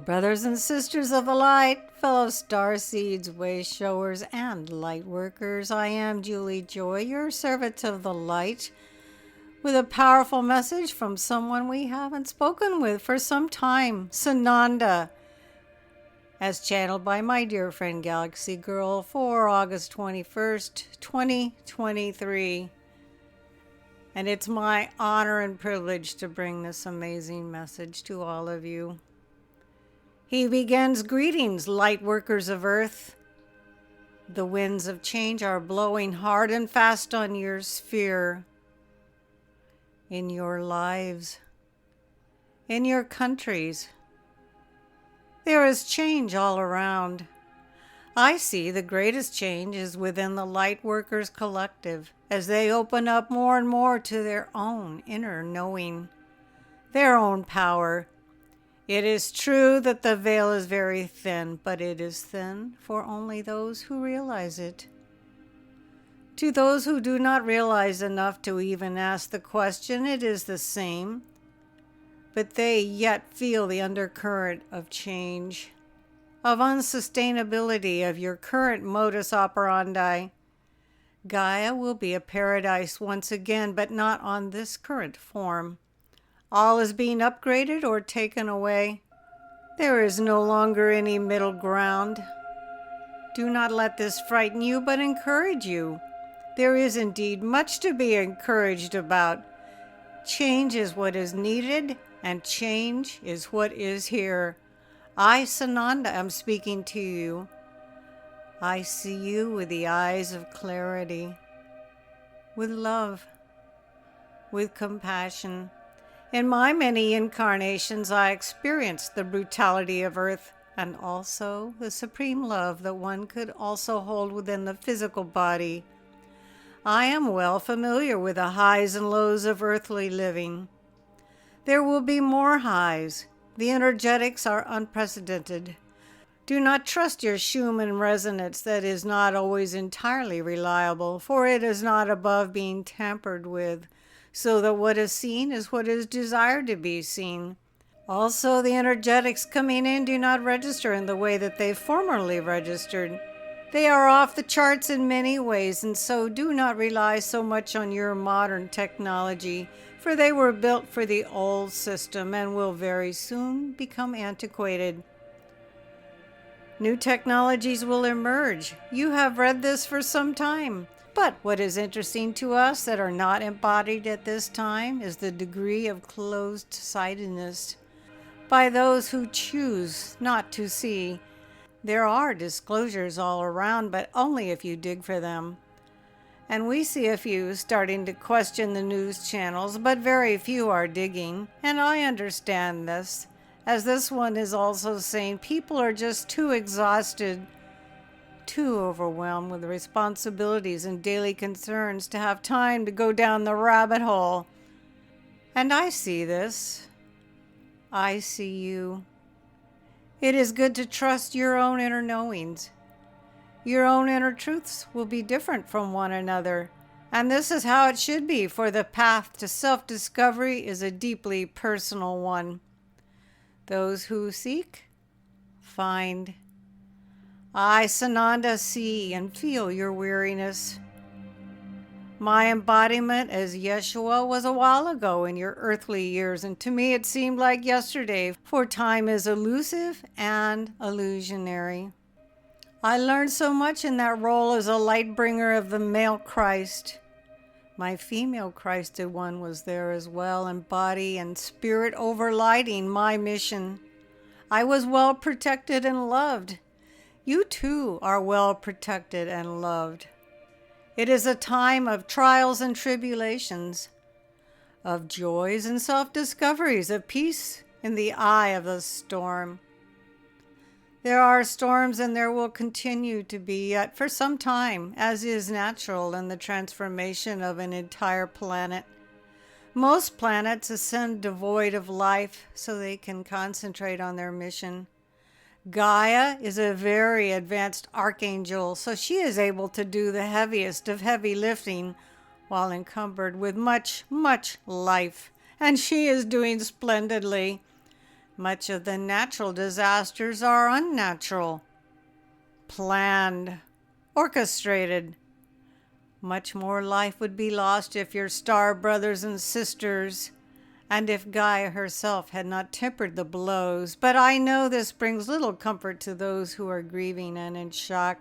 Brothers and sisters of the light, fellow star seeds, way showers, and light workers, I am Julie Joy, your servant of the light, with a powerful message from someone we haven't spoken with for some time, Sananda, as channeled by my dear friend Galaxygirl for August 21st, 2023. And it's my honor and privilege to bring this amazing message to all of you. He begins, greetings, light workers of earth. The winds of change are blowing hard and fast on your sphere, in your lives, in your countries. There is change all around. I see the greatest change is within the light workers collective as they open up more and more to their own inner knowing, their own power. It is true that the veil is very thin, but it is thin for only those who realize it. To those who do not realize enough to even ask the question, it is the same, but they yet feel the undercurrent of change, of unsustainability of your current modus operandi. Gaia will be a paradise once again, but not on this current form. All is being upgraded or taken away. There is no longer any middle ground. Do not let this frighten you, but encourage you. There is indeed much to be encouraged about. Change is what is needed, and change is what is here. I, Sananda, am speaking to you. I see you with the eyes of clarity, with love, with compassion. In my many incarnations, I experienced the brutality of Earth and also the supreme love that one could also hold within the physical body. I am well familiar with the highs and lows of earthly living. There will be more highs. The energetics are unprecedented. Do not trust your Schumann resonance that is not always entirely reliable, for it is not above being tampered with, so that what is seen is what is desired to be seen. Also, the energetics coming in do not register in the way that they formerly registered. They are off the charts in many ways, and so do not rely so much on your modern technology, for they were built for the old system and will very soon become antiquated. New technologies will emerge. You have read this for some time. But what is interesting to us that are not embodied at this time is the degree of closed-sightedness by those who choose not to see. There are disclosures all around, but only if you dig for them. And we see a few starting to question the news channels, but very few are digging. And I understand this, as this one is also saying people are just too exhausted, too overwhelmed with responsibilities and daily concerns to have time to go down the rabbit hole. And I see this. I see you. It is good to trust your own inner knowings. Your own inner truths will be different from one another, and this is how it should be, for the path to self-discovery is a deeply personal one. Those who seek, find. I, Sananda, see and feel your weariness. My embodiment as Yeshua was a while ago in your earthly years, and to me it seemed like yesterday, for time is elusive and illusionary. I learned so much in that role as a light bringer of the male Christ. My female Christed one was there as well, in body and spirit overlighting my mission. I was well protected and loved. You too are well protected and loved. It is a time of trials and tribulations, of joys and self-discoveries, of peace in the eye of the storm. There are storms and there will continue to be yet for some time, as is natural in the transformation of an entire planet. Most planets ascend devoid of life so they can concentrate on their mission. Gaia is a very advanced archangel, so she is able to do the heaviest of heavy lifting while encumbered with much, much life, and she is doing splendidly. Much of the natural disasters are unnatural, planned, orchestrated. Much more life would be lost if your star brothers and sisters, and if Gaia herself had not tempered the blows. But I know this brings little comfort to those who are grieving and in shock.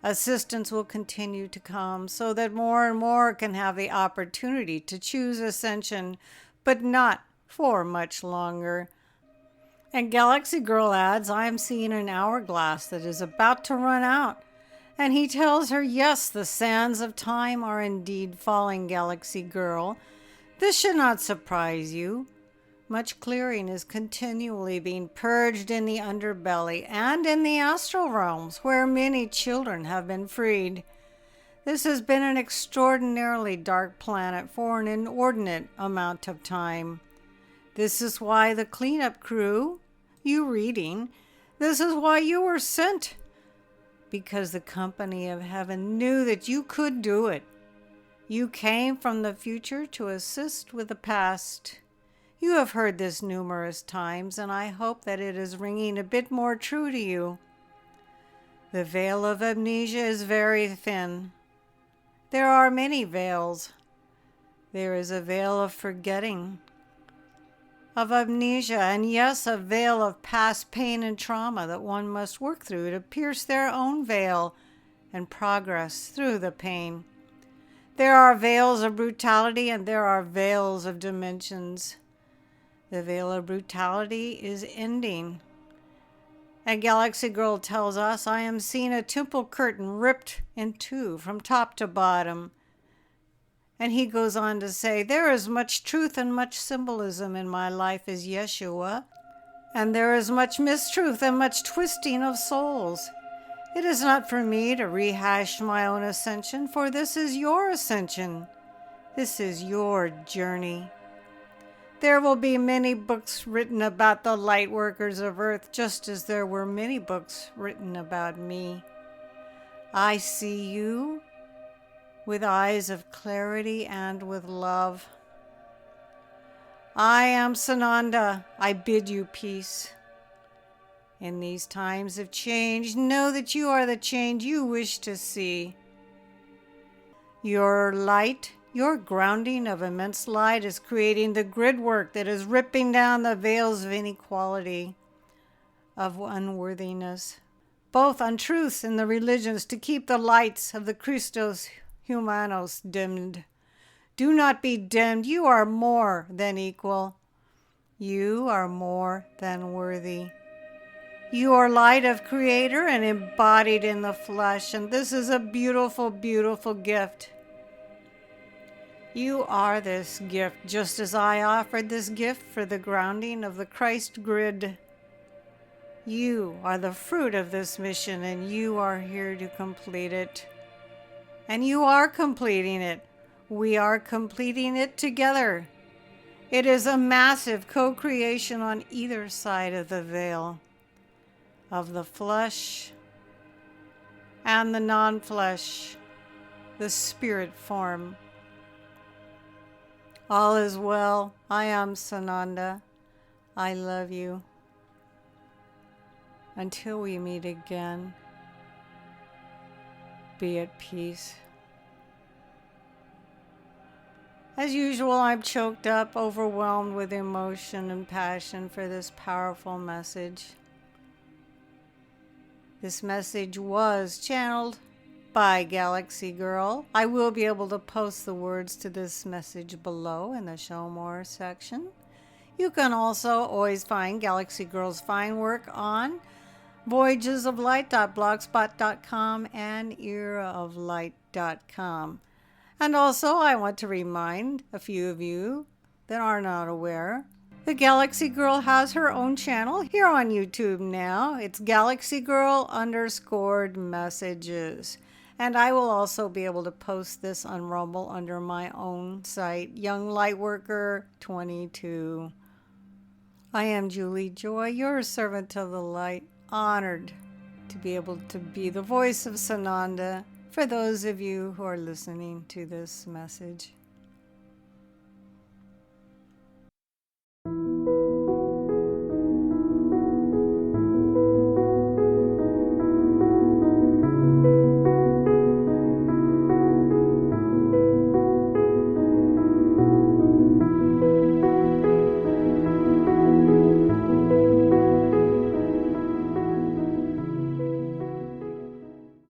Assistance will continue to come so that more and more can have the opportunity to choose ascension, but not for much longer. And Galaxygirl adds, I am seeing an hourglass that is about to run out. And he tells her, yes, the sands of time are indeed falling, Galaxygirl. This should not surprise you. Much clearing is continually being purged in the underbelly and in the astral realms, where many children have been freed. This has been an extraordinarily dark planet for an inordinate amount of time. This is why the cleanup crew, you reading, this is why you were sent. Because the company of heaven knew that you could do it. You came from the future to assist with the past. You have heard this numerous times, and I hope that it is ringing a bit more true to you. The veil of amnesia is very thin. There are many veils. There is a veil of forgetting, of amnesia, and yes, a veil of past pain and trauma that one must work through to pierce their own veil and progress through the pain. There are veils of brutality and there are veils of dimensions. The veil of brutality is ending. And Galaxygirl tells us, I am seeing a temple curtain ripped in two from top to bottom. And he goes on to say, there is much truth and much symbolism in my life as Yeshua, and there is much mistruth and much twisting of souls. It is not for me to rehash my own ascension, for this is your ascension. This is your journey. There will be many books written about the light workers of Earth, just as there were many books written about me. I see you with eyes of clarity and with love. I am Sananda. I bid you peace. In these times of change, know that you are the change you wish to see. Your light, your grounding of immense light is creating the grid work that is ripping down the veils of inequality, of unworthiness, both untruths in the religions to keep the lights of the Christos Humanos dimmed. Do not be dimmed. You are more than equal. You are more than worthy. You are light of Creator and embodied in the flesh, and this is a beautiful, beautiful gift. You are this gift, just as I offered this gift for the grounding of the Christ grid. You are the fruit of this mission, and you are here to complete it. And you are completing it. We are completing it together. It is a massive co-creation on either side of the veil, of the flesh and the non-flesh, the spirit form. All is well. I am Sananda. I love you. Until we meet again, be at peace. As usual, I'm choked up, overwhelmed with emotion and passion for this powerful message. This message was channeled by Galaxygirl. I will be able to post the words to this message below in the Show More section. You can also always find Galaxygirl's fine work on voyagesoflight.blogspot.com and eraoflight.com. And also, I want to remind a few of you that are not aware, the Galaxygirl has her own channel here on YouTube now. It's Galaxygirl_messages. And I will also be able to post this on Rumble under my own site, Young Lightworker 22. I am Julie Joy, your servant of the light, honored to be able to be the voice of Sananda for those of you who are listening to this message.